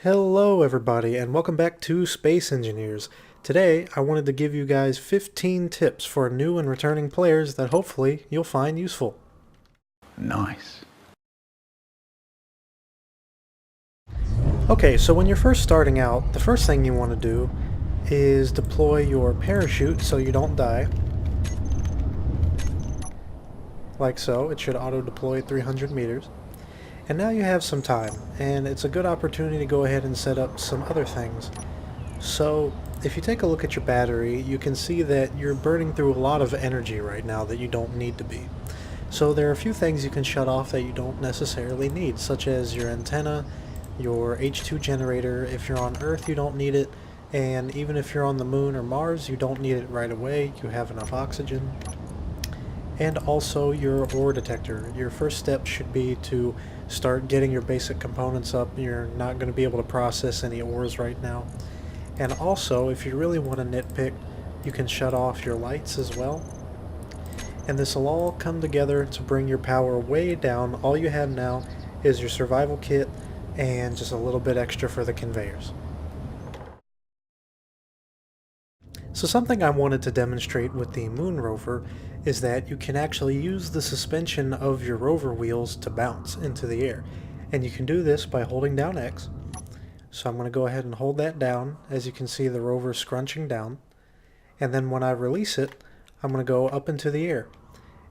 Hello everybody and welcome back to Space Engineers. Today I wanted to give you guys 15 tips for new and returning players that hopefully you'll find useful. Nice. Okay, so when you're first starting out, the first thing you want to do is deploy your parachute so you don't die. Like so, it should auto-deploy 300 meters. And now you have some time, and it's a good opportunity to go ahead and set up some other things. So, if you take a look at your battery, you can see that you're burning through a lot of energy right now that you don't need to be. So there are a few things you can shut off that you don't necessarily need, such as your antenna, your H2 generator. If you're on Earth, you don't need it, and even if you're on the Moon or Mars, you don't need it right away. You have enough oxygen. And also your ore detector. Your first step should be to start getting your basic components up. You're not going to be able to process any ores right now. And also, if you really want to nitpick, you can shut off your lights as well. And this will all come together to bring your power way down. All you have now is your survival kit and just a little bit extra for the conveyors. So something I wanted to demonstrate with the Moon Rover is that you can actually use the suspension of your rover wheels to bounce into the air. And you can do this by holding down X. So I'm going to go ahead and hold that down. As you can see, the rover scrunching down. And then when I release it, I'm going to go up into the air.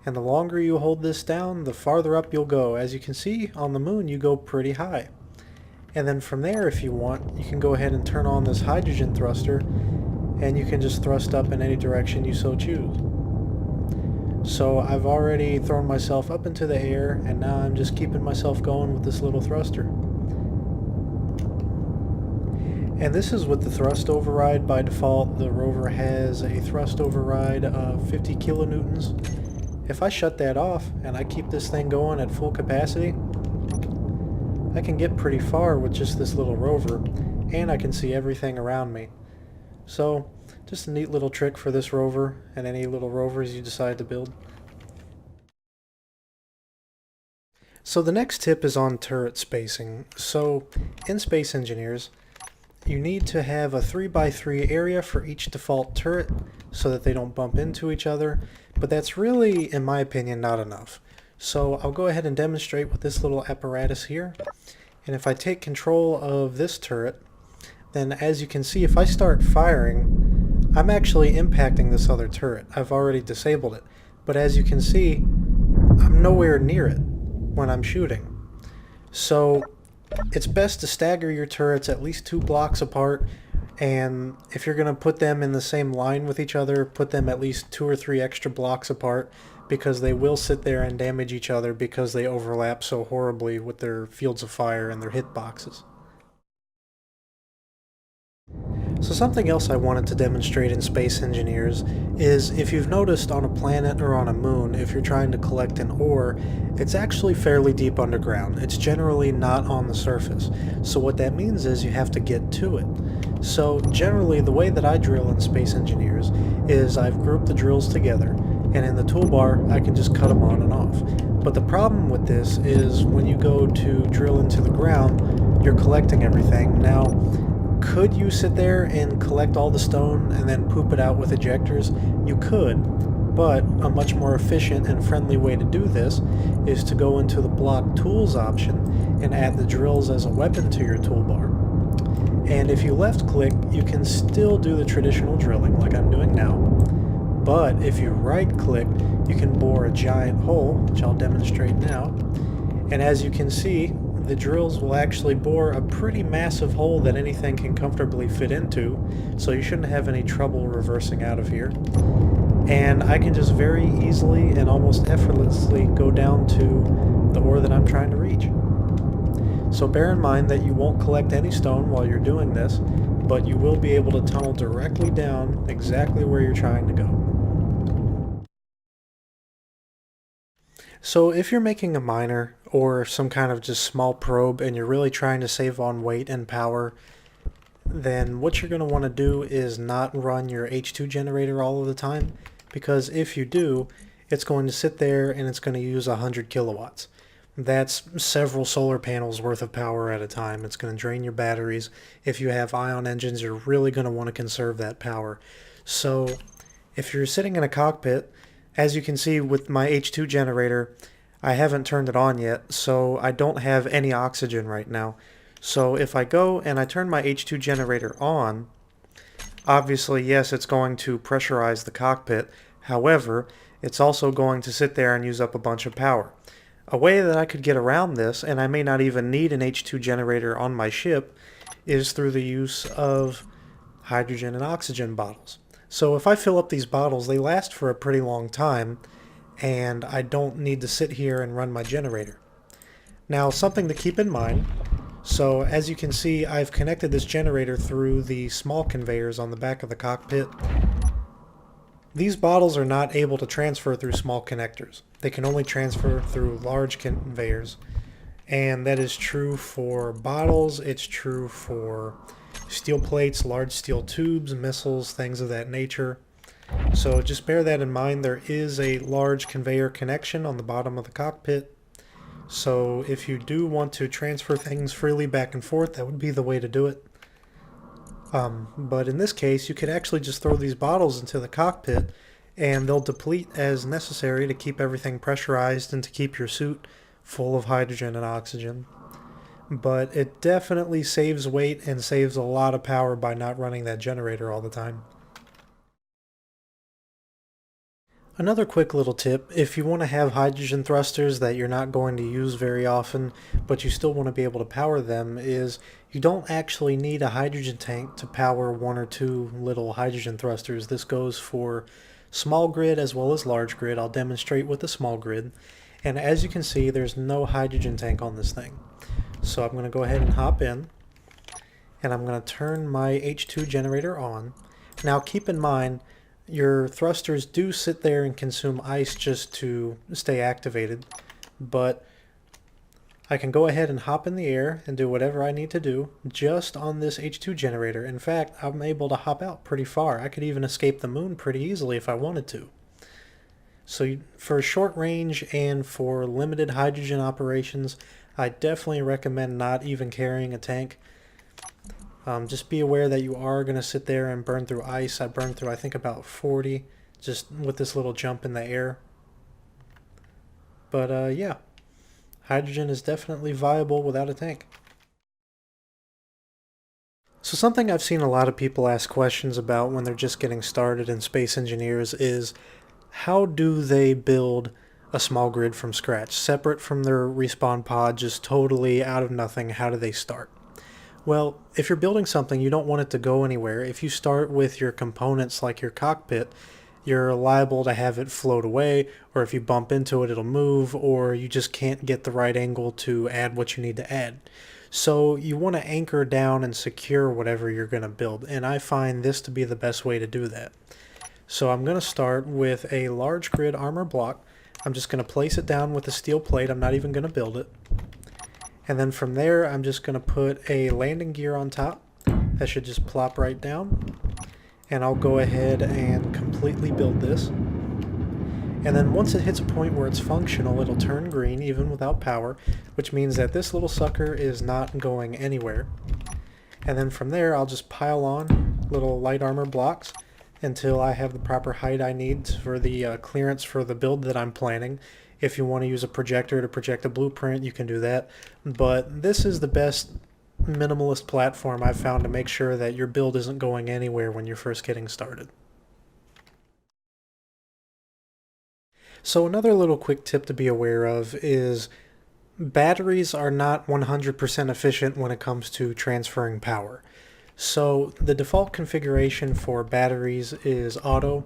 And the longer you hold this down, the farther up you'll go. As you can see, on the moon you go pretty high. And then from there, if you want, you can go ahead and turn on this hydrogen thruster, and you can just thrust up in any direction you so choose. So I've already thrown myself up into the air, and now I'm just keeping myself going with this little thruster. And this is with the thrust override. By default, the rover has a thrust override of 50 kilonewtons. If I shut that off and I keep this thing going at full capacity, I can get pretty far with just this little rover, and I can see everything around me. So, just a neat little trick for this rover and any little rovers you decide to build. So the next tip is on turret spacing. So, in Space Engineers, you need to have a 3x3 area for each default turret so that they don't bump into each other, but that's really, in my opinion, not enough. So I'll go ahead and demonstrate with this little apparatus here. And if I take control of this turret, then as you can see, if I start firing, I'm actually impacting this other turret. I've already disabled it. But as you can see, I'm nowhere near it when I'm shooting. So it's best to stagger your turrets at least 2 blocks apart, and if you're going to put them in the same line with each other, put them at least 2 or 3 extra blocks apart, because they will sit there and damage each other because they overlap so horribly with their fields of fire and their hitboxes. So something else I wanted to demonstrate in Space Engineers is, if you've noticed on a planet or on a moon, if you're trying to collect an ore, it's actually fairly deep underground. It's generally not on the surface. So what that means is you have to get to it. So generally the way that I drill in Space Engineers is I've grouped the drills together, and in the toolbar I can just cut them on and off. But the problem with this is when you go to drill into the ground, you're collecting everything. Now, could you sit there and collect all the stone and then poop it out with ejectors? You could, but a much more efficient and friendly way to do this is to go into the block tools option and add the drills as a weapon to your toolbar. And if you left click, you can still do the traditional drilling like I'm doing now, but if you right click, you can bore a giant hole, which I'll demonstrate now. And as you can see, the drills will actually bore a pretty massive hole that anything can comfortably fit into, so you shouldn't have any trouble reversing out of here. And I can just very easily and almost effortlessly go down to the ore that I'm trying to reach. So bear in mind that you won't collect any stone while you're doing this, but you will be able to tunnel directly down exactly where you're trying to go. So if you're making a miner or some kind of just small probe and you're really trying to save on weight and power, then what you're going to want to do is not run your H2 generator all of the time, because if you do, it's going to sit there and it's going to use 100 kilowatts. That's several solar panels worth of power at a time. It's going to drain your batteries. If you have ion engines, you're really going to want to conserve that power. So if you're sitting in a cockpit, as you can see with my H2 generator, I haven't turned it on yet, so I don't have any oxygen right now. So if I go and I turn my H2 generator on, obviously, yes, it's going to pressurize the cockpit. However, it's also going to sit there and use up a bunch of power. A way that I could get around this, and I may not even need an H2 generator on my ship, is through the use of hydrogen and oxygen bottles. So if I fill up these bottles, they last for a pretty long time, and I don't need to sit here and run my generator. Now, something to keep in mind, so as you can see, I've connected this generator through the small conveyors on the back of the cockpit. These bottles are not able to transfer through small connectors. They can only transfer through large conveyors. And that is true for bottles, it's true for steel plates, large steel tubes, missiles, things of that nature. So just bear that in mind. There is a large conveyor connection on the bottom of the cockpit. So if you do want to transfer things freely back and forth, that would be the way to do it. But in this case, you could actually just throw these bottles into the cockpit and they'll deplete as necessary to keep everything pressurized and to keep your suit full of hydrogen and oxygen. But it definitely saves weight and saves a lot of power by not running that generator all the time. Another quick little tip, if you want to have hydrogen thrusters that you're not going to use very often, but you still want to be able to power them, is you don't actually need a hydrogen tank to power one or two little hydrogen thrusters. This goes for small grid as well as large grid. I'll demonstrate with the small grid. And as you can see, there's no hydrogen tank on this thing. So I'm going to go ahead and hop in, and I'm going to turn my H2 generator on. Now keep in mind, your thrusters do sit there and consume ice just to stay activated, but I can go ahead and hop in the air and do whatever I need to do just on this H2 generator. In fact, I'm able to hop out pretty far. I could even escape the moon pretty easily if I wanted to. So for short range and for limited hydrogen operations, I definitely recommend not even carrying a tank. Just be aware that you are going to sit there and burn through ice. I burned through, I think, about 40 just with this little jump in the air. But yeah, hydrogen is definitely viable without a tank. So something I've seen a lot of people ask questions about when they're just getting started in space engineers is, how do they build a small grid from scratch, separate from their respawn pod, just totally out of nothing? How do they start? Well, if you're building something, you don't want it to go anywhere. If you start with your components like your cockpit, you're liable to have it float away, or if you bump into it, it'll move, or you just can't get the right angle to add what you need to add. So you want to anchor down and secure whatever you're going to build, and I find this to be the best way to do that. So I'm going to start with a large grid armor block. I'm just going to place it down with a steel plate. I'm not even going to build it. And then from there, I'm just going to put a landing gear on top. That should just plop right down. And I'll go ahead and completely build this. And then once it hits a point where it's functional, it'll turn green even without power, which means that this little sucker is not going anywhere. And then from there, I'll just pile on little light armor blocks until I have the proper height I need for the clearance for the build that I'm planning. If you want to use a projector to project a blueprint, you can do that. But this is the best minimalist platform I've found to make sure that your build isn't going anywhere when you're first getting started. So another little quick tip to be aware of is batteries are not 100% efficient when it comes to transferring power. So the default configuration for batteries is auto.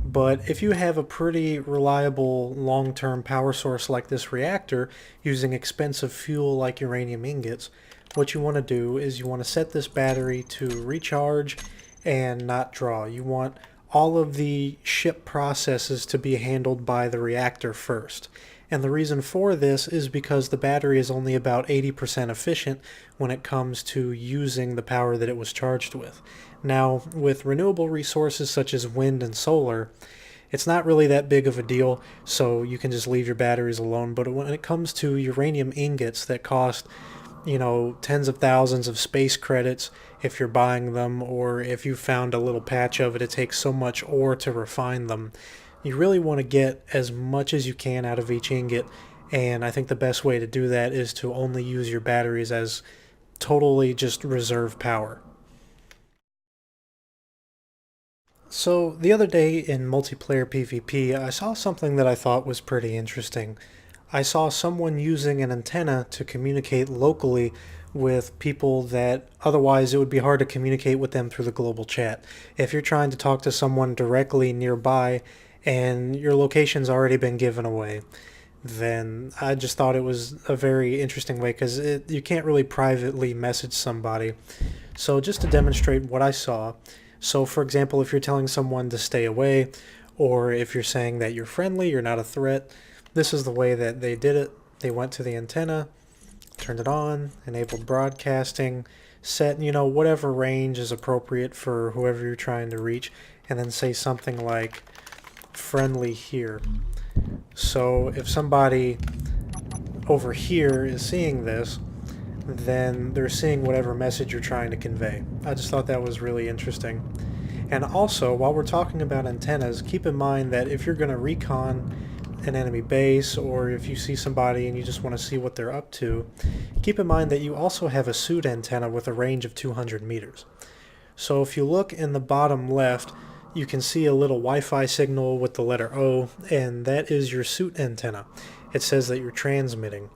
But if you have a pretty reliable long-term power source like this reactor using expensive fuel like uranium ingots, what you want to do is you want to set this battery to recharge and not draw. You want all of the ship processes to be handled by the reactor first. And the reason for this is because the battery is only about 80% efficient when it comes to using the power that it was charged with. Now, with renewable resources such as wind and solar, It's not really that big of a deal, so you can just leave your batteries alone. But when it comes to uranium ingots that cost, tens of thousands of space credits if you're buying them, or if you found a little patch of it, it takes so much ore to refine them. You really want to get as much as you can out of each ingot, and I think the best way to do that is to only use your batteries as totally just reserve power. So, the other day in multiplayer PvP, I saw something that I thought was pretty interesting. I saw someone using an antenna to communicate locally with people that otherwise it would be hard to communicate with them through the global chat. If you're trying to talk to someone directly nearby and your location's already been given away, then I just thought it was a very interesting way because you can't really privately message somebody. So just to demonstrate what I saw, so for example, if you're telling someone to stay away, or if you're saying that you're friendly, you're not a threat, this is the way that they did it. They went to the antenna, turned it on, enabled broadcasting, set, whatever range is appropriate for whoever you're trying to reach, and then say something like friendly here. So if somebody over here is seeing this, then they're seeing whatever message you're trying to convey. I just thought that was really interesting. And also, while we're talking about antennas, keep in mind that if you're going to recon an enemy base, or if you see somebody and you just want to see what they're up to, keep in mind that you also have a suit antenna with a range of 200 meters. So if you look in the bottom left, you can see a little Wi-Fi signal with the letter O, and that is your suit antenna. It says that you're transmitting.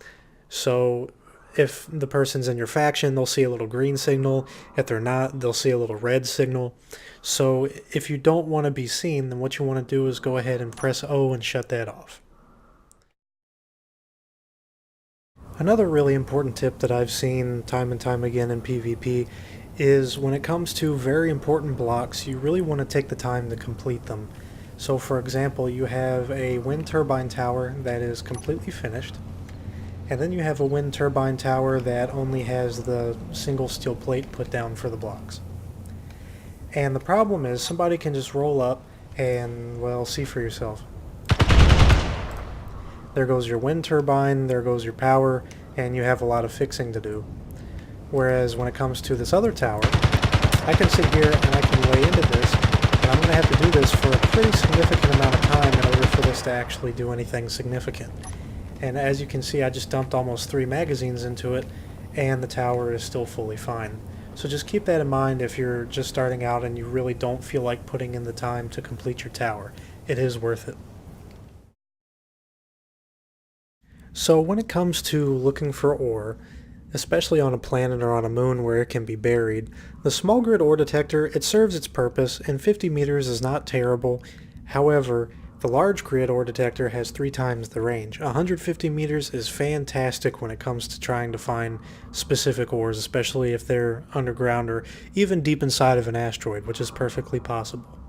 So if the person's in your faction, they'll see a little green signal. If they're not, they'll see a little red signal. So if you don't want to be seen, then what you want to do is go ahead and press O and shut that off. Another really important tip that I've seen time and time again in PvP is when it comes to very important blocks, you really want to take the time to complete them. So for example, you have a wind turbine tower that is completely finished, and then you have a wind turbine tower that only has the single steel plate put down for the blocks. And the problem is somebody can just roll up and, well, see for yourself. There goes your wind turbine, there goes your power, and you have a lot of fixing to do. Whereas when it comes to this other tower, I can sit here and I can lay into this, and I'm going to have to do this for a pretty significant amount of time in order for this to actually do anything significant. And as you can see, I just dumped almost 3 magazines into it, and the tower is still fully fine. So just keep that in mind if you're just starting out and you really don't feel like putting in the time to complete your tower. It is worth it. So when it comes to looking for ore, especially on a planet or on a moon where it can be buried, the small grid ore detector, it serves its purpose, and 50 meters is not terrible. However, the large grid ore detector has 3 times the range. 150 meters is fantastic when it comes to trying to find specific ores, especially if they're underground or even deep inside of an asteroid, which is perfectly possible.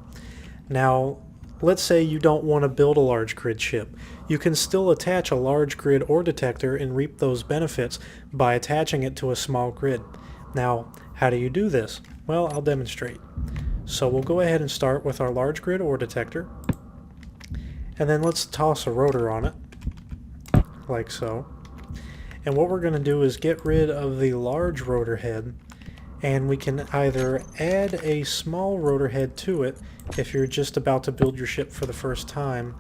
Now, let's say you don't want to build a large grid ship. You can still attach a large grid ore detector and reap those benefits by attaching it to a small grid. Now, how do you do this? Well, I'll demonstrate. So we'll go ahead and start with our large grid ore detector. And then let's toss a rotor on it, like so. And what we're going to do is get rid of the large rotor head, and we can either add a small rotor head to it if you're just about to build your ship for the first time,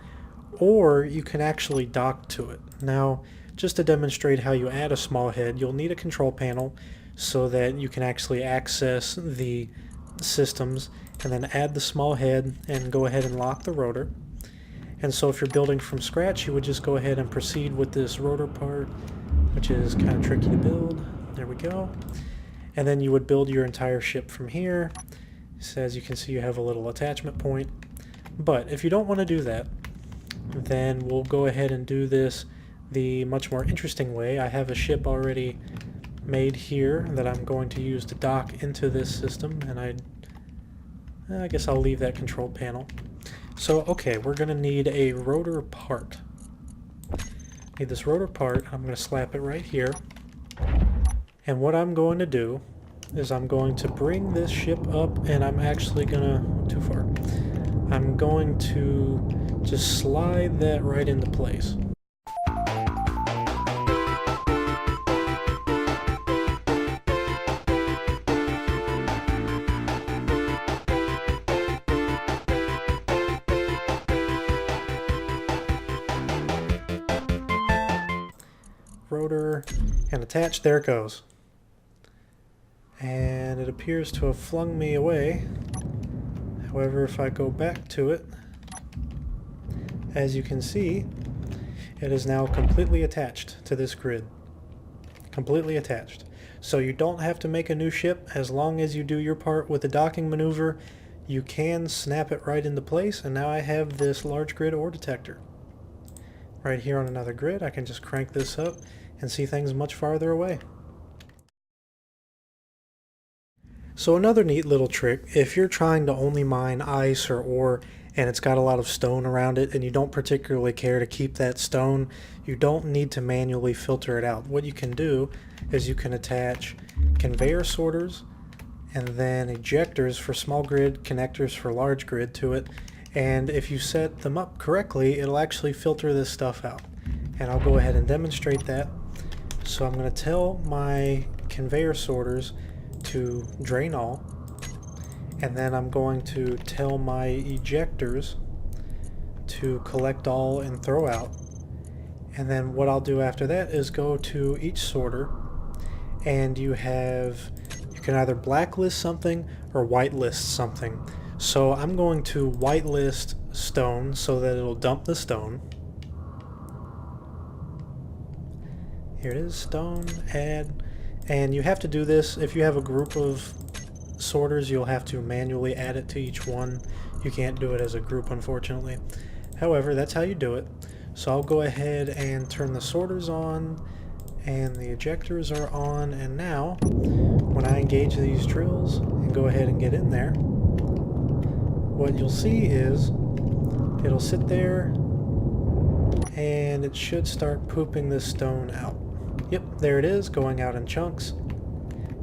or you can actually dock to it. Now, just to demonstrate how you add a small head, you'll need a control panel so that you can actually access the systems, and then add the small head and go ahead and lock the rotor. And so if you're building from scratch, you would just go ahead and proceed with this rotor part, which is kind of tricky to build. There we go. And then you would build your entire ship from here. So as you can see, you have a little attachment point. But if you don't want to do that, then we'll go ahead and do this the much more interesting way. I have a ship already made here that I'm going to use to dock into this system, and I guess I'll leave that control panel. So, okay, we're going to need a rotor part. Need this rotor part. I'm going to slap it right here. And what I'm going to do is I'm going to bring this ship up, and I'm actually going to... too far. I'm going to just slide that right into place. Rotor and attach. There it goes. And it appears to have flung me away. However, if I go back to it, as you can see, it is now completely attached to this grid. Completely attached. So you don't have to make a new ship. As long as you do your part with the docking maneuver, you can snap it right into place, and now I have this large grid ore detector. Right here on another grid, I can just crank this up and see things much farther away. So another neat little trick, if you're trying to only mine ice or ore and it's got a lot of stone around it and you don't particularly care to keep that stone, you don't need to manually filter it out. What you can do is you can attach conveyor sorters and then ejectors for small grid, connectors for large grid to it, and if you set them up correctly, it'll actually filter this stuff out. And I'll go ahead and demonstrate that. So I'm going to tell my conveyor sorters to drain all, and then I'm going to tell my ejectors to collect all and throw out. And then what I'll do after that is go to each sorter, and you can either blacklist something or whitelist something. So I'm going to whitelist stone so that it'll dump the stone. Here it is, stone, add. And you have to do this if you have a group of sorters. You'll have to manually add it to each one. You can't do it as a group, unfortunately. However, that's how you do it. So I'll go ahead and turn the sorters on, and the ejectors are on, and now when I engage these drills and go ahead and get in there, what you'll see is it'll sit there and it should start pooping this stone out. Yep, there it is, going out in chunks.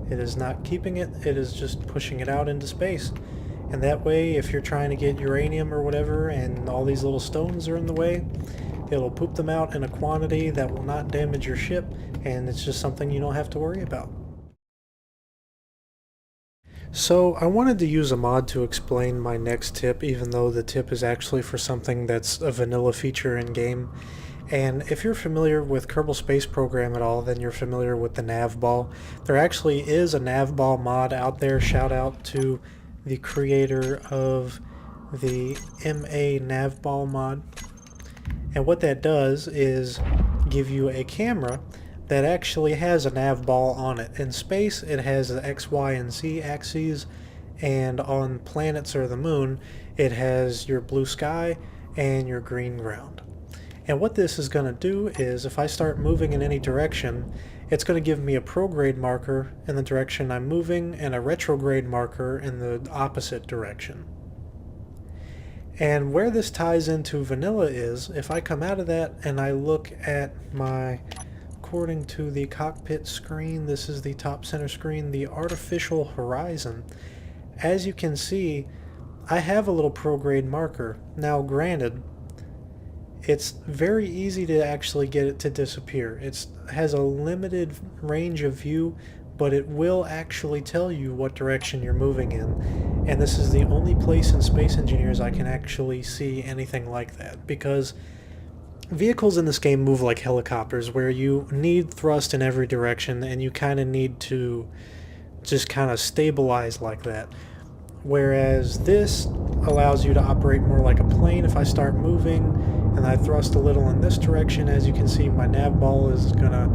It is not keeping it, it is just pushing it out into space. And that way, if you're trying to get uranium or whatever and all these little stones are in the way, it'll poop them out in a quantity that will not damage your ship, and it's just something you don't have to worry about. So I wanted to use a mod to explain my next tip, even though the tip is actually for something that's a vanilla feature in game. And if you're familiar with Kerbal Space Program at all, then you're familiar with the nav ball. There actually is a nav ball mod out there. Shout out to the creator of the MA nav ball mod. And what that does is give you a camera that actually has a nav ball on it. In space, it has the X, Y, and Z axes, and on planets or the moon, it has your blue sky and your green ground. And what this is going to do is, if I start moving in any direction, it's going to give me a prograde marker in the direction I'm moving and a retrograde marker in the opposite direction. And where this ties into vanilla is, if I come out of that and I look at my, according to the cockpit screen, this is the top center screen, the artificial horizon. As you can see, I have a little prograde marker. Now granted, it's very easy to actually get it to disappear. It has a limited range of view, but it will actually tell you what direction you're moving in. And this is the only place in Space Engineers I can actually see anything like that, because vehicles in this game move like helicopters, where you need thrust in every direction and you kind of need to just kind of stabilize like that. Whereas this allows you to operate more like a plane. If I start moving and I thrust a little in this direction, as you can see, my nav ball is gonna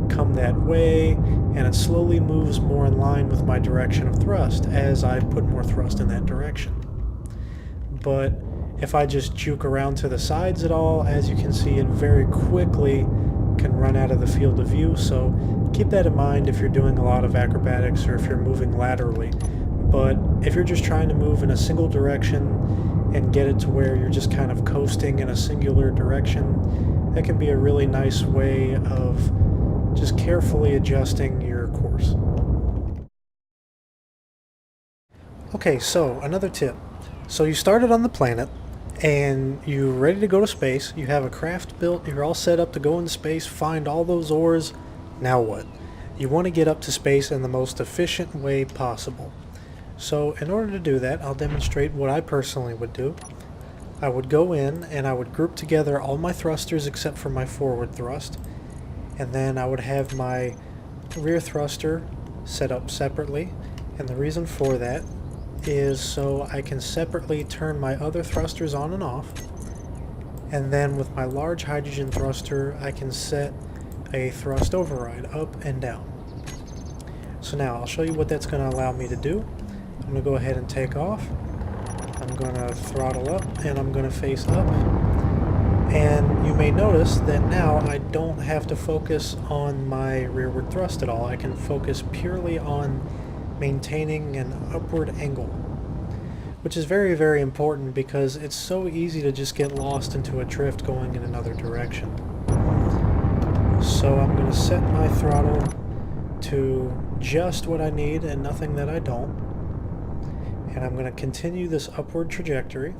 come that way, and it slowly moves more in line with my direction of thrust as I put more thrust in that direction. But if I just juke around to the sides at all, as you can see, it very quickly can run out of the field of view. So keep that in mind if you're doing a lot of acrobatics or if you're moving laterally. But if you're just trying to move in a single direction and get it to where you're just kind of coasting in a singular direction, that can be a really nice way of just carefully adjusting your course. Okay, so another tip. So you started on the planet, and you're ready to go to space. You have a craft built, you're all set up to go into space, find all those ores. Now what? You want to get up to space in the most efficient way possible. So in order to do that, I'll demonstrate what I personally would do. I would go in and I would group together all my thrusters except for my forward thrust, and then I would have my rear thruster set up separately, and the reason for that is so I can separately turn my other thrusters on and off, and then with my large hydrogen thruster I can set a thrust override up and down. So now I'll show you what that's going to allow me to do. I'm going to go ahead and take off. I'm going to throttle up and I'm going to face up. And you may notice that now I don't have to focus on my rearward thrust at all. I can focus purely on maintaining an upward angle, which is very, very important because it's so easy to just get lost into a drift going in another direction. So I'm going to set my throttle to just what I need and nothing that I don't. And I'm going to continue this upward trajectory.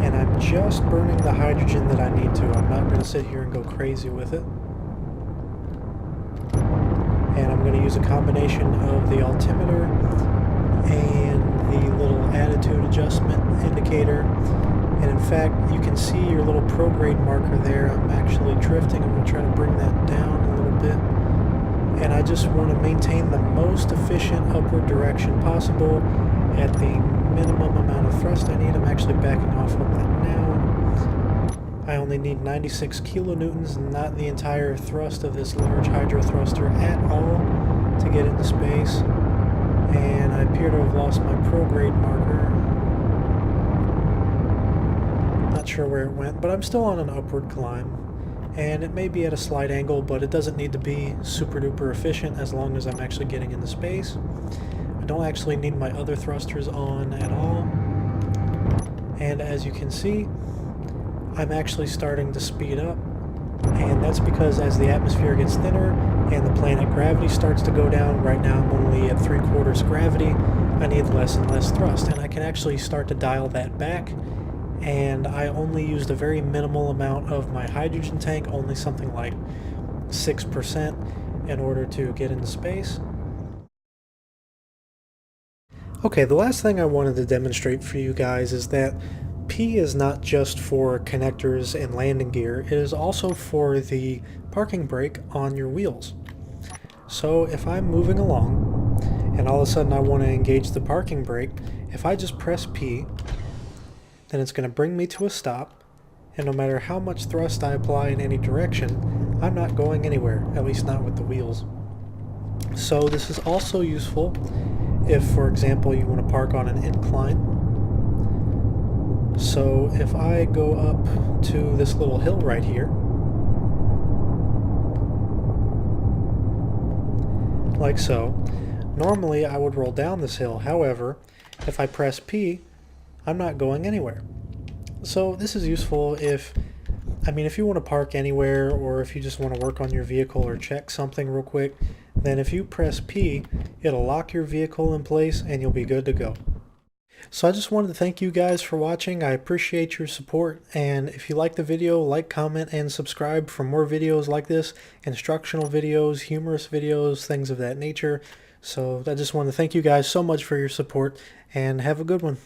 And I'm just burning the hydrogen that I need to. I'm not going to sit here and go crazy with it. And I'm going to use a combination of the altimeter and the little attitude adjustment indicator. And in fact, you can see your little prograde marker there. I'm actually drifting. I'm going to try to bring that down a little bit. And I just want to maintain the most efficient upward direction possible at the minimum amount of thrust I need. I'm actually backing off on that now. I only need 96 kilonewtons, not the entire thrust of this large hydro thruster at all to get into space. And I appear to have lost my prograde marker. Not sure where it went, but I'm still on an upward climb. And it may be at a slight angle, but it doesn't need to be super duper efficient as long as I'm actually getting into space. I don't actually need my other thrusters on at all. And as you can see, I'm actually starting to speed up. And that's because as the atmosphere gets thinner and the planet gravity starts to go down, right now I'm only at 3/4 gravity, I need less and less thrust. And I can actually start to dial that back. And I only used a very minimal amount of my hydrogen tank, only something like 6% in order to get into space. Okay, the last thing I wanted to demonstrate for you guys is that P is not just for connectors and landing gear, it is also for the parking brake on your wheels. So if I'm moving along and all of a sudden I want to engage the parking brake, if I just press P, then it's going to bring me to a stop, and no matter how much thrust I apply in any direction, I'm not going anywhere, at least not with the wheels. So this is also useful if, for example, you want to park on an incline. So if I go up to this little hill right here, like so, normally I would roll down this hill. However, if I press P, I'm not going anywhere. So this is useful if you want to park anywhere, or if you just want to work on your vehicle or check something real quick, then if you press P, it'll lock your vehicle in place and you'll be good to go. So I just wanted to thank you guys for watching. I appreciate your support, and if you like the video, like, comment, and subscribe for more videos like this, instructional videos, humorous videos, things of that nature. So I just want to thank you guys so much for your support, and have a good one.